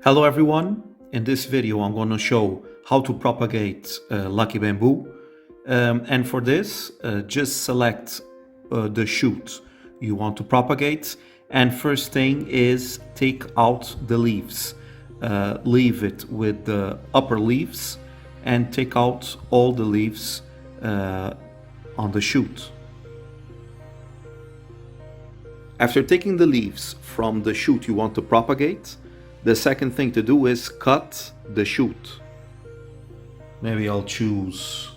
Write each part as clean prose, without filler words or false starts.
Hello everyone, in this video I'm going to show how to propagate lucky bamboo, and for this just select the shoot you want to propagate, and first thing is take out the leaves. Leave it with the upper leaves and take out all the leaves on the shoot. After taking the leaves from the shoot you want to propagate, the second thing to do is cut the shoot. Maybe I'll choose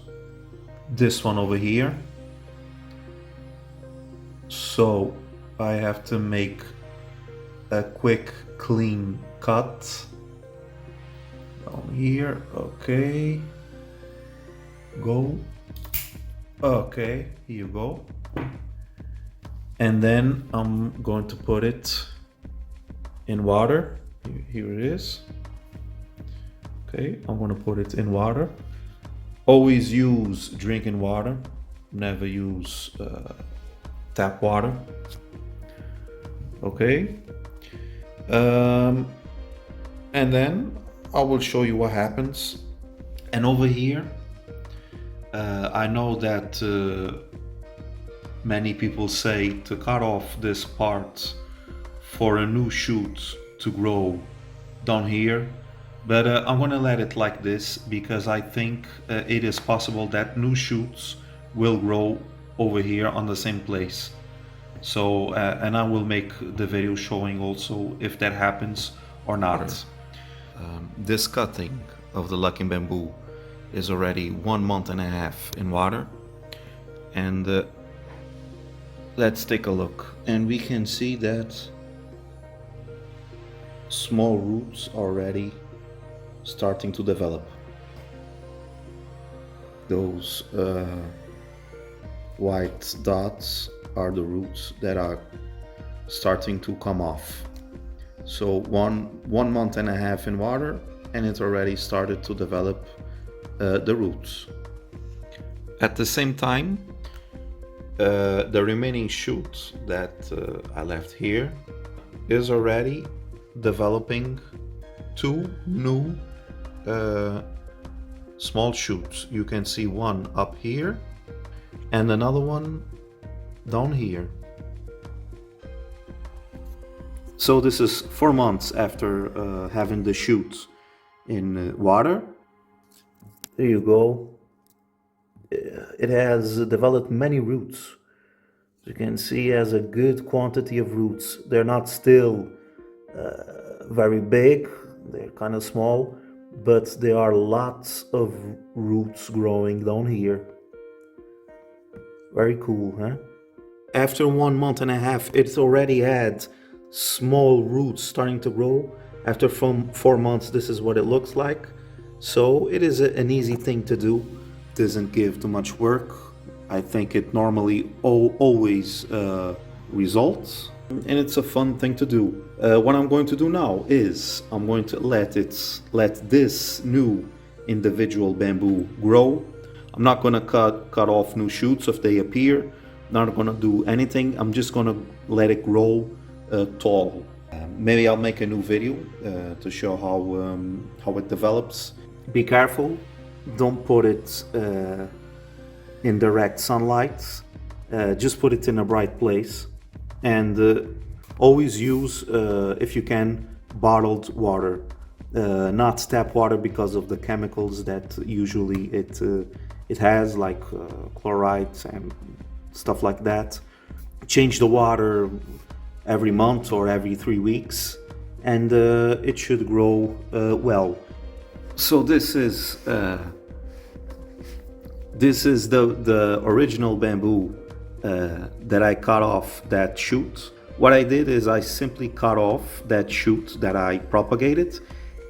this one over here. So I have to make a quick clean cut down here. Okay, go. Okay, here you go. And then I'm going to put it in water. Here it is. Okay, I'm going to put it in water. Always use drinking water, never use tap water. Okay, and then I will show you what happens. And over here, I know that many people say to cut off this part for a new shoot to grow down here, but I'm gonna let it like this because I think it is possible that new shoots will grow over here on the same place. So and I will make the video showing also if that happens or not. This cutting of the lucky bamboo is already 1 month and a half in water, and let's take a look, and we can see that small roots already starting to develop. Those white dots are the roots that are starting to come off. So one month and a half in water, and it already started to develop the roots. At the same time, the remaining shoot that I left here is already developing two new small shoots. You can see one up here and another one down here. So this is 4 months after having the shoot in water. There you go. It has developed many roots. As you can see, it has a good quantity of roots. They're not still very big, they're kind of small, but there are lots of roots growing down here. Very cool, huh? After 1 month and a half, it's already had small roots starting to grow. After from 4 months, this is what it looks like. So it is an easy thing to do. Doesn't give too much work. I think it normally always results, and it's a fun thing to do. What I'm going to do now is I'm going to let this new individual bamboo grow. I'm not going to cut off new shoots if they appear. Not going to do anything. I'm just going to let it grow tall. Maybe I'll make a new video to show how it develops. Be careful. Don't put it in direct sunlight. Just put it in a bright place, and always use, if you can, bottled water, not tap water because of the chemicals that usually it has, like chlorides and stuff like that. Change the water every month or every 3 weeks, and it should grow well. So this is the original bamboo that I cut off that shoot. What I did is I simply cut off that shoot that I propagated,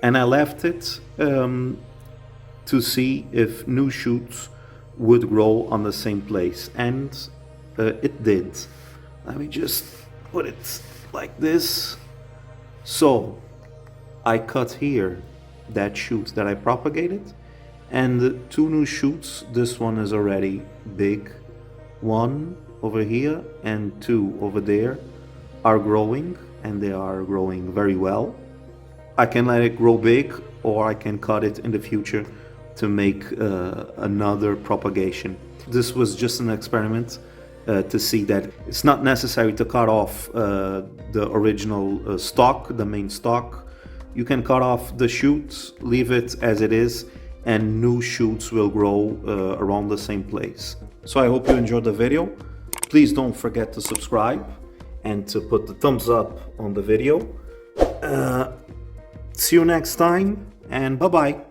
and I left it to see if new shoots would grow on the same place, and it did. Let me just put it like this. So I cut here that shoot that I propagated, and two new shoots. This one is already big. One over here and two over there are growing, and they are growing very well. I can let it grow big, or I can cut it in the future to make another propagation. This was just an experiment to see that it's not necessary to cut off the original stalk, the main stalk. You can cut off the shoots, leave it as it is, and new shoots will grow around the same place. So I hope you enjoyed the video. Please don't forget to subscribe and to put the thumbs up on the video. See you next time, and bye-bye.